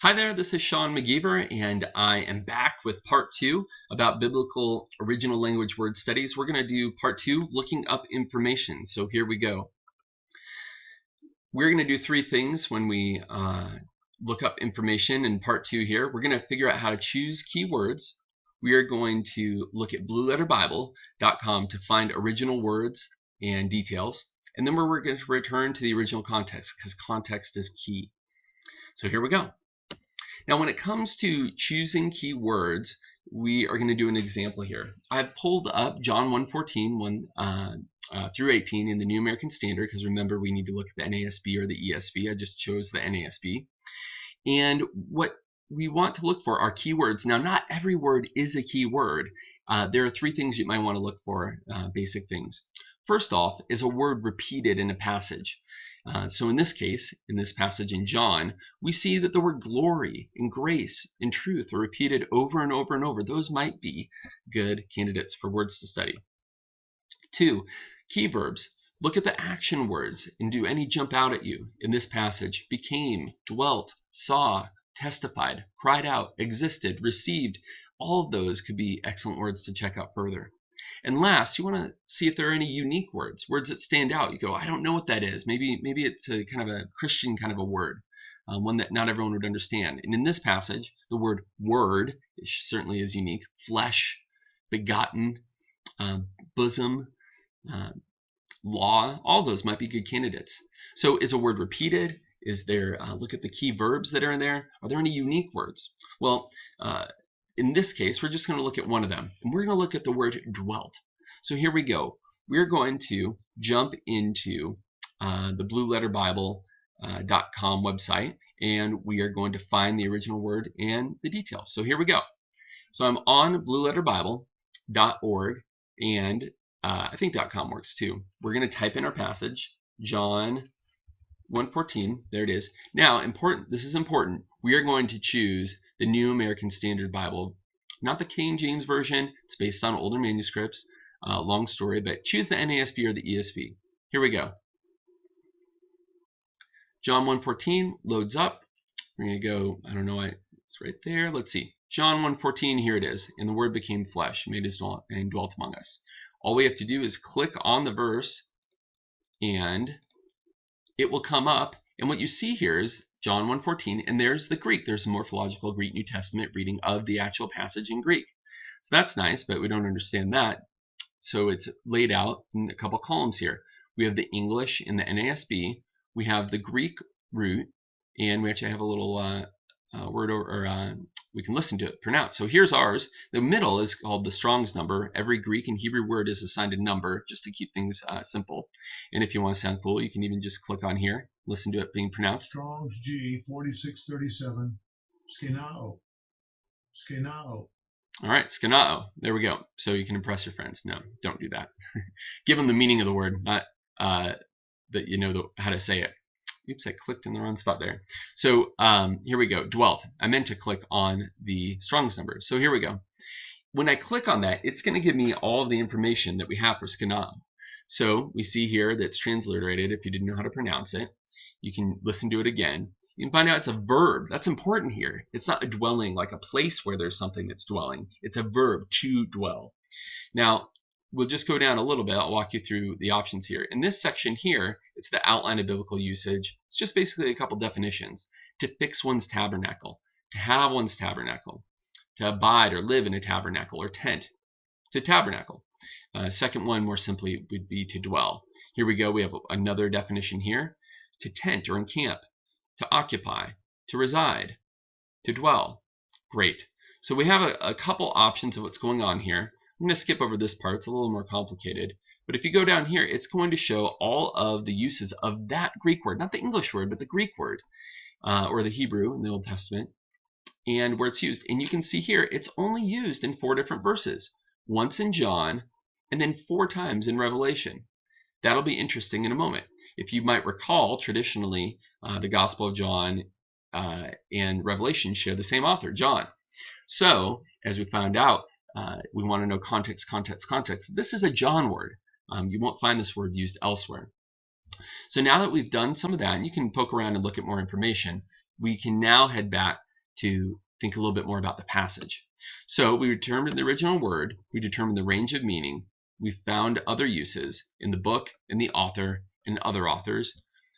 Hi there, this is Sean McGeever, and I am back with part 2 about biblical original language word studies. We're going to do part 2, looking up information. So here we go. We're going to do 3 things when we look up information in part 2 here. We're going to figure out how to choose keywords. We are going to look at blueletterbible.com to find original words and details. And then we're going to return to the original context because context is key. So here we go. Now, when it comes to choosing keywords, we are going to do an example here. I've pulled up John 1:14 through 18 in the New American Standard, because remember, we need to look at the NASB or the ESV. I just chose the NASB. And what we want to look for are keywords. Now, not every word is a keyword. There are 3 things you might want to look for, basic things. First off, is a word repeated in a passage. So in this case, in this passage in John, we see that the word glory and grace and truth are repeated over and over and over. Those might be good candidates for words to study. 2, key verbs. Look at the action words and do any jump out at you in this passage. Became, dwelt, saw, testified, cried out, existed, received. All of those could be excellent words to check out further. And last, you want to see if there are any unique words that stand out. You go, I don't know what that is. Maybe it's a kind of a Christian kind of a word, one that not everyone would understand. And in this passage, the word word certainly is unique. Flesh, begotten, bosom, law, all those might be good candidates. So is a word repeated? Is there, look at the key verbs that are in there. Are there any unique words? Well, in this case, we're just going to look at one of them, and we're going to look at the word dwelt. So here we go. We're going to jump into the blueletterbible.com website, and we are going to find the original word and the details. So here we go. So I'm on blueletterbible.org, and I think .com works too. We're going to type in our passage, John 1:14. There it is. Now, this is important. We are going to choose the New American Standard Bible, not the King James Version. It's based on older manuscripts. Long story, but choose the NASB or the ESV. Here we go. John 1:14 loads up. We're going to go, I don't know, it's right there. Let's see. John 1:14, here it is. And the Word became flesh, made his dwell, and dwelt among us. All we have to do is click on the verse, and it will come up. And what you see here is John 1:14, and there's the Greek. There's a morphological Greek New Testament reading of the actual passage in Greek. So that's nice, but we don't understand that. So it's laid out in a couple columns here. We have the English in the NASB. We have the Greek root, and we actually have a little word we can listen to it pronounce. So here's ours. The middle is called the Strong's number. Every Greek and Hebrew word is assigned a number just to keep things simple. And if you want to sound cool, you can even just click on here, listen to it being pronounced. Strong's G 4637. Skenao. Skenao. All right, skenao. There we go. So you can impress your friends. No, don't do that. Give them the meaning of the word, not that you know how to say it. Oops, I clicked in the wrong spot there. So here we go. Dwelt. I meant to click on the Strong's number. So here we go. When I click on that, it's going to give me all of the information that we have for skenao. So we see here that it's transliterated. If you didn't know how to pronounce it, you can listen to it again. You can find out it's a verb. That's important here. It's not a dwelling, like a place where there's something that's dwelling. It's a verb, to dwell. Now, we'll just go down a little bit. I'll walk you through the options here. In this section here, it's the outline of biblical usage. It's just basically a couple definitions. To fix one's tabernacle, to have one's tabernacle, to abide or live in a tabernacle or tent. To tabernacle. Second one, more simply, would be to dwell. Here we go. We have another definition here. To tent or encamp, to occupy, to reside, to dwell. Great. So we have a couple options of what's going on here. I'm going to skip over this part. It's a little more complicated. But if you go down here, it's going to show all of the uses of that Greek word, not the English word, but the Greek word, or the Hebrew in the Old Testament, and where it's used. And you can see here, it's only used in 4 different verses. Once in John, and then 4 times in Revelation. That'll be interesting in a moment. If you might recall, traditionally, the Gospel of John and Revelation share the same author, John. So, as we found out, we want to know context, context, context. This is a John word. You won't find this word used elsewhere. So now that we've done some of that, and you can poke around and look at more information, we can now head back to think a little bit more about the passage. So we determined the original word, we determined the range of meaning, we found other uses in the book, in the author, and other authors.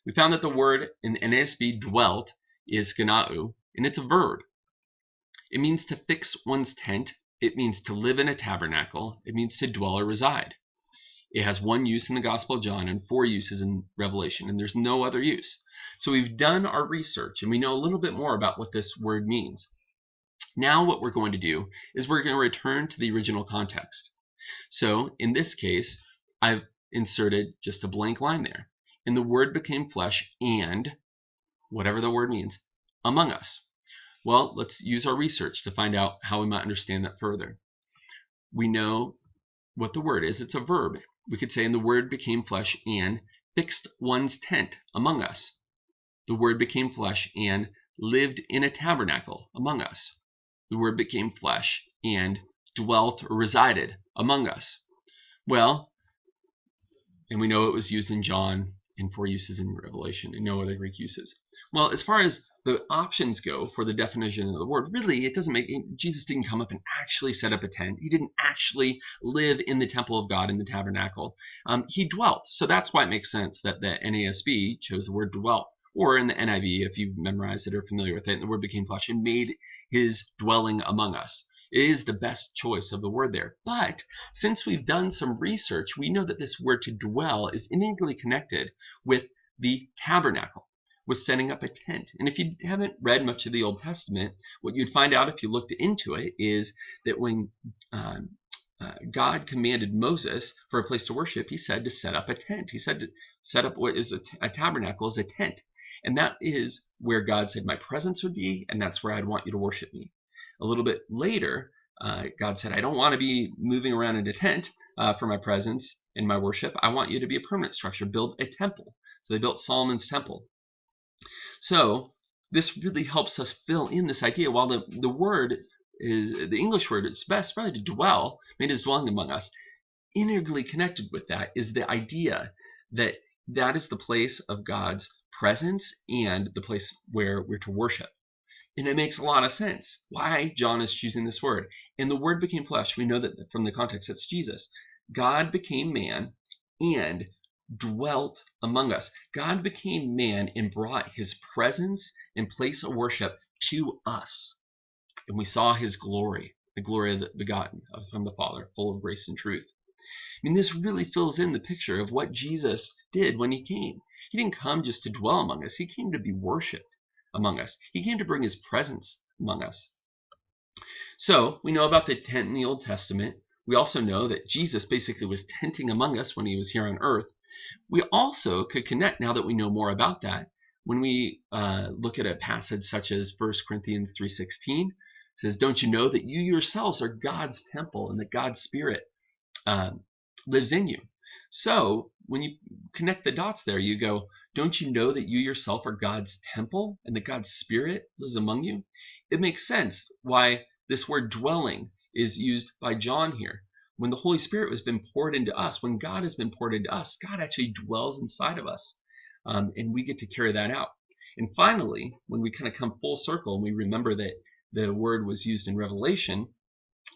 We found that the word in NASB dwelt is skenau, and it's a verb. It means to fix one's tent. It means to live in a tabernacle. It means to dwell or reside. It has one use in the Gospel of John and 4 uses in Revelation, and there's no other use. So we've done our research, and we know a little bit more about what this word means. Now what we're going to do is we're going to return to the original context. So in this case, I've inserted just a blank line there. And the word became flesh and, whatever the word means, among us. Well, let's use our research to find out how we might understand that further. We know what the word is. It's a verb. We could say, and the word became flesh and fixed one's tent among us. The word became flesh and lived in a tabernacle among us. The word became flesh and dwelt or resided among us. Well, and we know it was used in John and 4 uses in Revelation and no other Greek uses. Well, as far as the options go for the definition of the word, really, it doesn't make Jesus didn't come up and actually set up a tent. He didn't actually live in the temple of God in the tabernacle. He dwelt. So that's why it makes sense that the NASB chose the word dwelt. Or in the NIV, if you've memorized it or familiar with it, the word became flesh and made his dwelling among us. It is the best choice of the word there. But since we've done some research, we know that this word to dwell is intimately connected with the tabernacle, with setting up a tent. And if you haven't read much of the Old Testament, what you'd find out if you looked into it is that when God commanded Moses for a place to worship, he said to set up a tent. He said to set up what is a tabernacle as a tent. And that is where God said my presence would be, and that's where I'd want you to worship me. A little bit later, God said, I don't want to be moving around in a tent for my presence and my worship. I want you to be a permanent structure. Build a temple. So they built Solomon's temple. So this really helps us fill in this idea. While the word is the English word, it's best probably to dwell, made his dwelling among us. Integrally connected with that is the idea that that is the place of God's presence and the place where we're to worship. And it makes a lot of sense why John is choosing this word. And the word became flesh. We know that from the context, it's Jesus. God became man and dwelt among us. God became man and brought his presence and place of worship to us. And we saw his glory, the glory of the begotten from the Father, full of grace and truth. I mean, this really fills in the picture of what Jesus did when he came. He didn't come just to dwell among us. He came to be worshipped among us. He came to bring his presence among us. So we know about the tent in the Old Testament. We also know that Jesus basically was tenting among us when he was here on earth. We also could connect, now that we know more about that, when we look at a passage such as 1 Corinthians 3:16. It says, don't you know that you yourselves are God's temple and that God's Spirit lives in you? So when you connect the dots there, you go, don't you know that you yourself are God's temple and that God's Spirit lives among you? It makes sense why this word dwelling is used by John here. When the Holy Spirit has been poured into us, when God has been poured into us, God actually dwells inside of us, and we get to carry that out. And finally, when we kind of come full circle and we remember that the word was used in Revelation,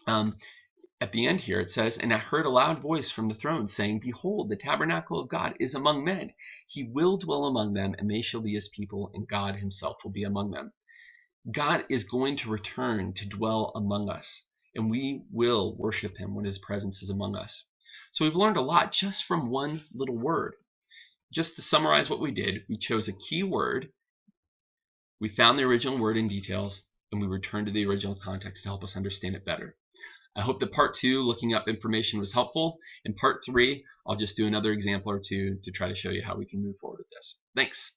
at the end here it says, and I heard a loud voice from the throne saying, behold, the tabernacle of God is among men. He will dwell among them, and they shall be his people, and God himself will be among them. God is going to return to dwell among us, and we will worship him when his presence is among us. So we've learned a lot just from one little word. Just to summarize what we did, we chose a key word, we found the original word in details, and we returned to the original context to help us understand it better. I hope that part 2, looking up information, was helpful. In part 3, I'll just do another example or two to try to show you how we can move forward with this. Thanks.